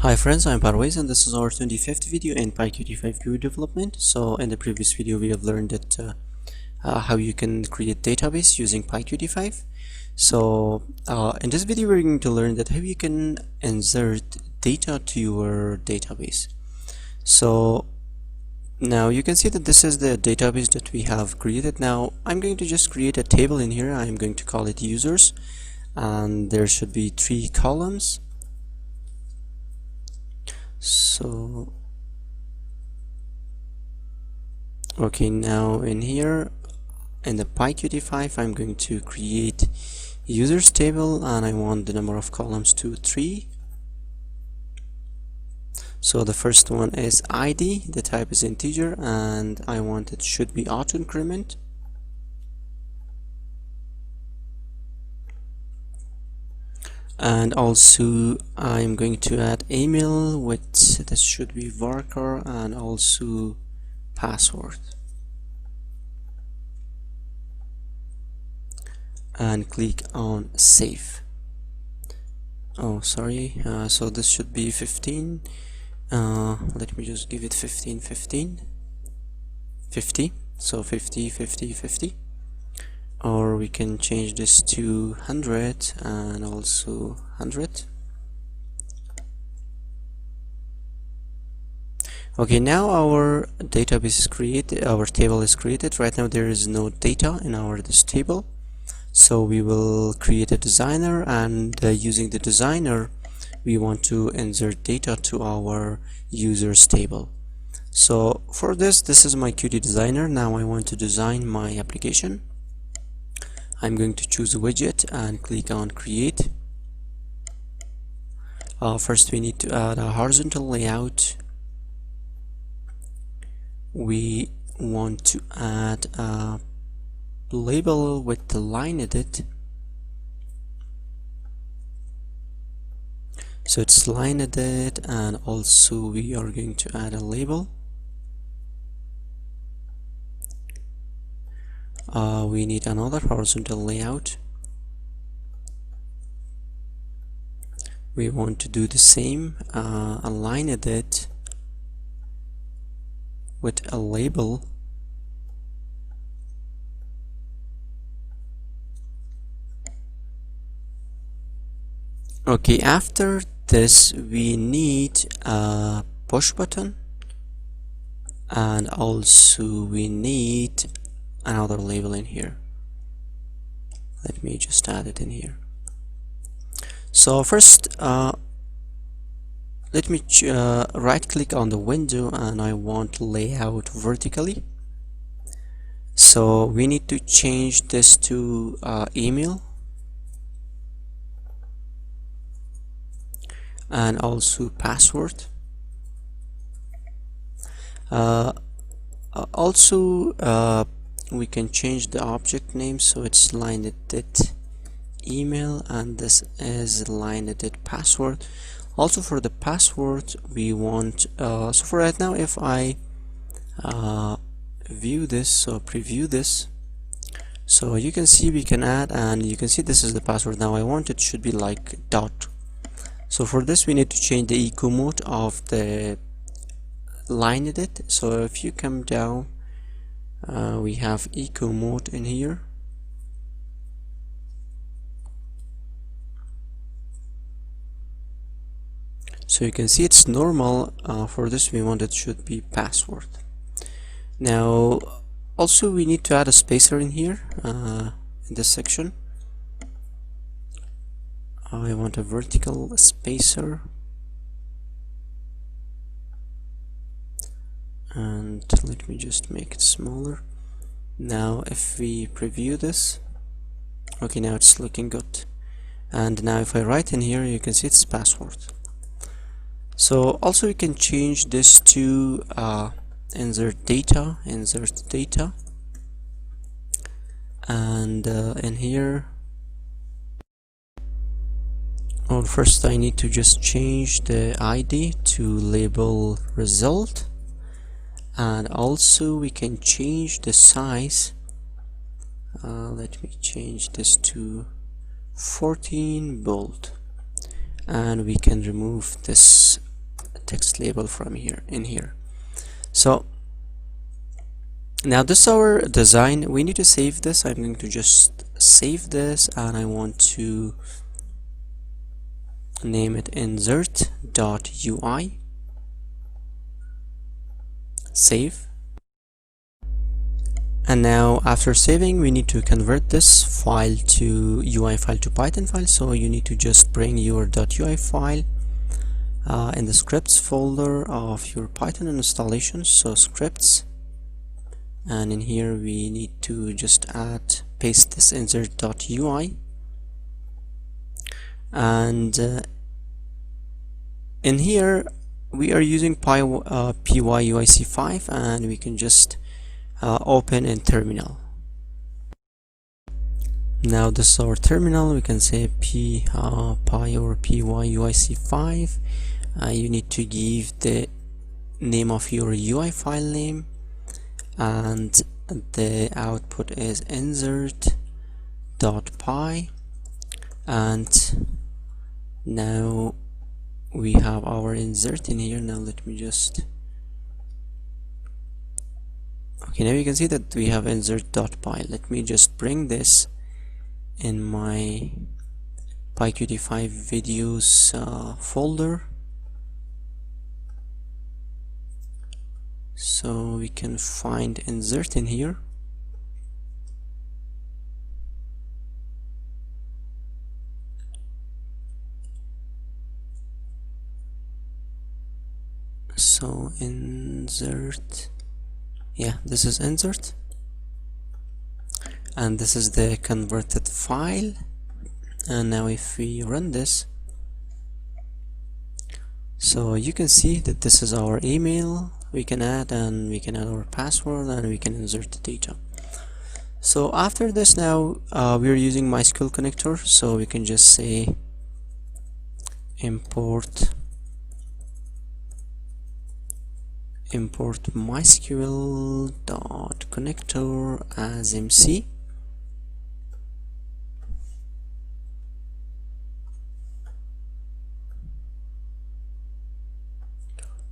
Hi friends, I'm Parvez and this is our 25th video in PyQt5 Qt development. So in the previous video we have learned that how you can create database using PyQt5. So in this video we're going to learn that how you can insert data to your database. So now you can see that this is the database that we have created. Now I'm going to just create a table in here. I'm going to call it users, and there should be 3 columns. So okay, now in here in the PyQt5 I'm going to create users table, and I want the number of columns to 3. So the first one is ID, the type is integer, and I want it should be auto increment. And also I'm going to add email with this should be varchar, and also password, and click on save. Oh sorry, so this should be 15. Let me just give it 15 15 50, so 50 50 50, or we can change this to 100 and also 100. Okay, now our database is created, our table is created. Right now there is no data in this table, so we will create a designer, and using the designer we want to insert data to our users table. So for this is my Qt designer. Now I want to design my application. I'm going to choose a widget and click on create. First we need to add a horizontal layout. We want to add a label with the line edit, so it's line edit, and also we are going to add a label. We need another horizontal layout. We want to do the same, a line edit with a label. Okay, after this we need a push button, and also we need another label in here. Let me just add it in here. So first let me right click on the window, and I want layout vertically. So we need to change this to email, and also password. Also we can change the object name, so it's line edit email, and this is line edit password. Also for the password we want so for right now, if I view this, so preview this, so you can see we can add, and you can see this is the password. Now I want it should be like dot. So for this we need to change the echo mode of the line edit. So if you come down, we have echo mode in here. So you can see it's normal. For this we want it should be password. Now also we need to add a spacer in here, in this section. I want a vertical spacer, and let me just make it smaller. Now if we preview this, okay, now it's looking good. And now if I write in here, you can see it's password. So also we can change this to insert data, and in here, well, first I need to just change the ID to label result, and also we can change the size. Let me change this to 14 bold, and we can remove this text label from here in here. So now this is our design. We need to save this. I'm going to just save this, and I want to name it insert.ui. Save. And now after saving, we need to convert this file to UI file to Python file. So you need to just bring your .ui file in the scripts folder of your Python installation. So scripts, and in here we need to just paste this insert.ui, and in here we are using PyUIC5, and we can just open in terminal. Now this is our terminal. We can say py or PyUIC5. You need to give the name of your UI file name, and the output is insert.py, and now we have our insert in here. Now let me just okay, now you can see that we have insert.py. Let me just bring this in my PyQt5 videos folder, so we can find insert in here. So insert, yeah, this is insert, and this is the converted file. And now if we run this, so you can see that this is our email. We can add, and we can add our password, and we can insert the data. So after this, now we are using Mysql connector, so we can just say import mysql.connector as MC.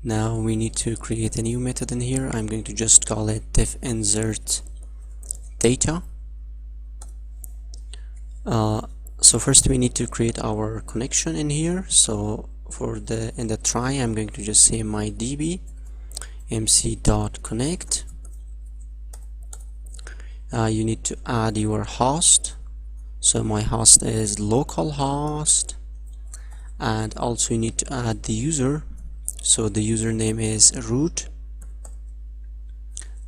Now we need to create a new method in here. I'm going to just call it def insert data. So first we need to create our connection in here. So for in the try, I'm going to just say mydb mc.connect. You need to add your host. So my host is localhost, and also you need to add the user. So the username is root,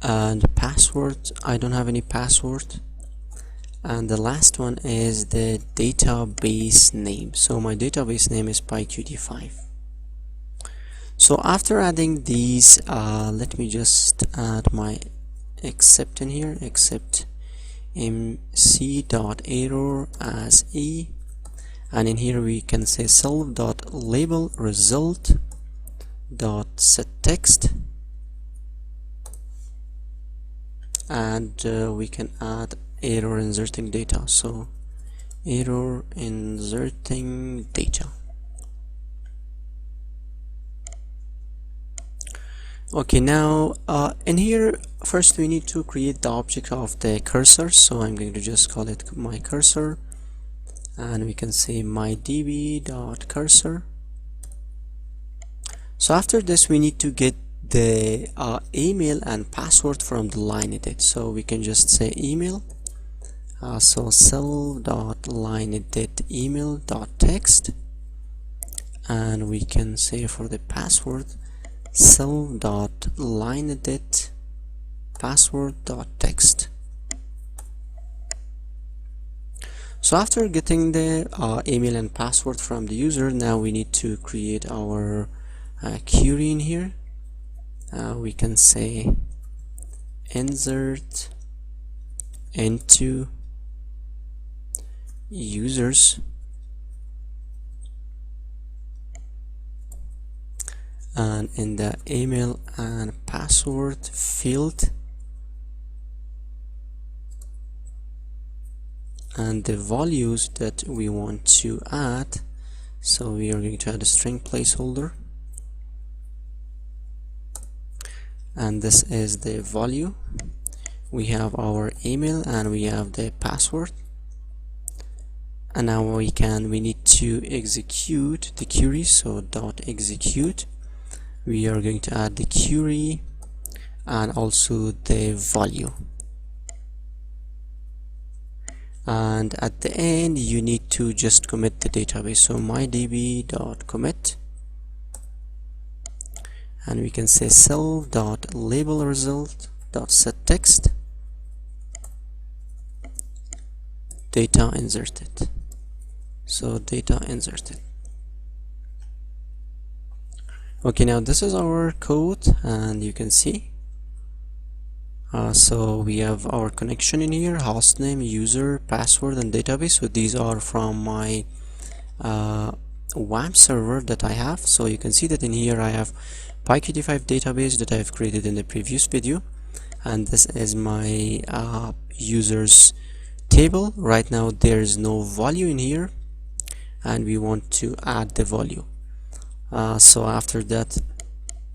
and password, I don't have any password, and the last one is the database name. So my database name is PyQt5. So after adding these, let me just add my except in here, except mc.error as e, and in here we can say self.label result.setText, and we can add error inserting data. So error inserting data. Okay, now in here first we need to create the object of the cursor. So I'm going to just call it my cursor, and we can say mydb.cursor. So after this we need to get the email and password from the line edit. So we can just say email, so self.lineedit email.text, and we can say for the password self.lineedit password.text. So after getting the email and password from the user, now we need to create our query in here. We can say insert into users, and in the email and password field, and the values that we want to add. So we are going to add a string placeholder, and this is the value. We have our email and we have the password, and now we need to execute the query. So dot execute, we are going to add the query and also the value, and at the end you need to just commit the database. So mydb.commit, and we can say self.label result.set text data inserted. So data inserted. Okay, now this is our code, and you can see so we have our connection in here: hostname, user, password, and database. So these are from my WAMP server that I have. So you can see that in here I have PyQt5 database that I have created in the previous video, and this is my users table. Right now there is no value in here, and we want to add the value. So after that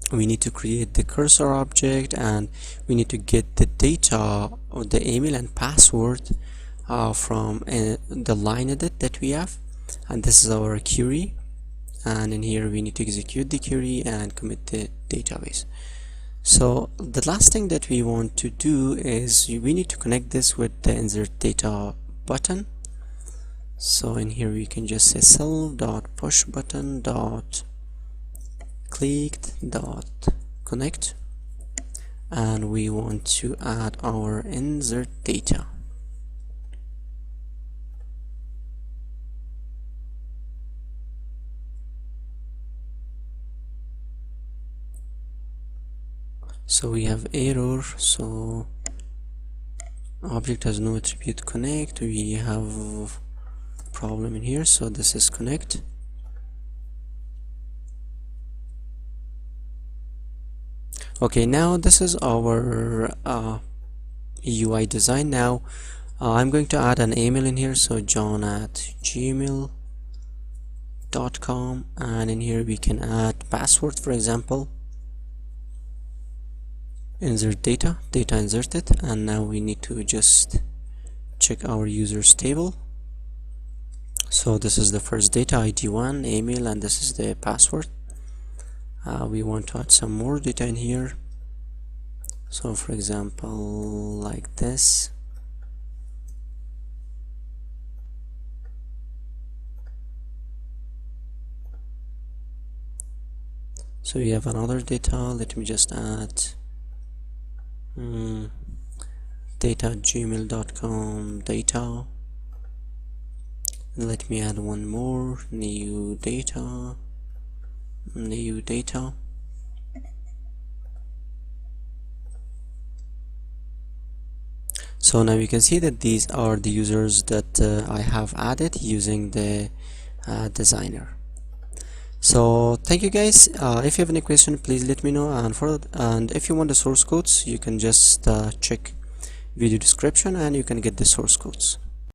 we need to create the cursor object, and we need to get the data or the email and password from the line edit that we have, and this is our query, and in here we need to execute the query and commit the database. So the last thing that we want to do is we need to connect this with the insert data button. So in here we can just say self.pushButton.clicked.connect, and we want to add our insert data. So we have error, so object has no attribute connect. We have problem in here, so this is connect. Okay, now this is our UI design. Now I'm going to add an email in here, so john@gmail.com, and in here we can add password, for example, insert data inserted, and now we need to just check our users table. So this is the first data, ID1, email, and this is the password. We want to add some more data in here, so for example like this. So we have another data. Let me just add data@gmail.com data. Let me add one more, new data. So now you can see that these are the users that I have added using the designer. So thank you guys. If you have any question, please let me know, and if you want the source codes, you can just check video description and you can get the source codes.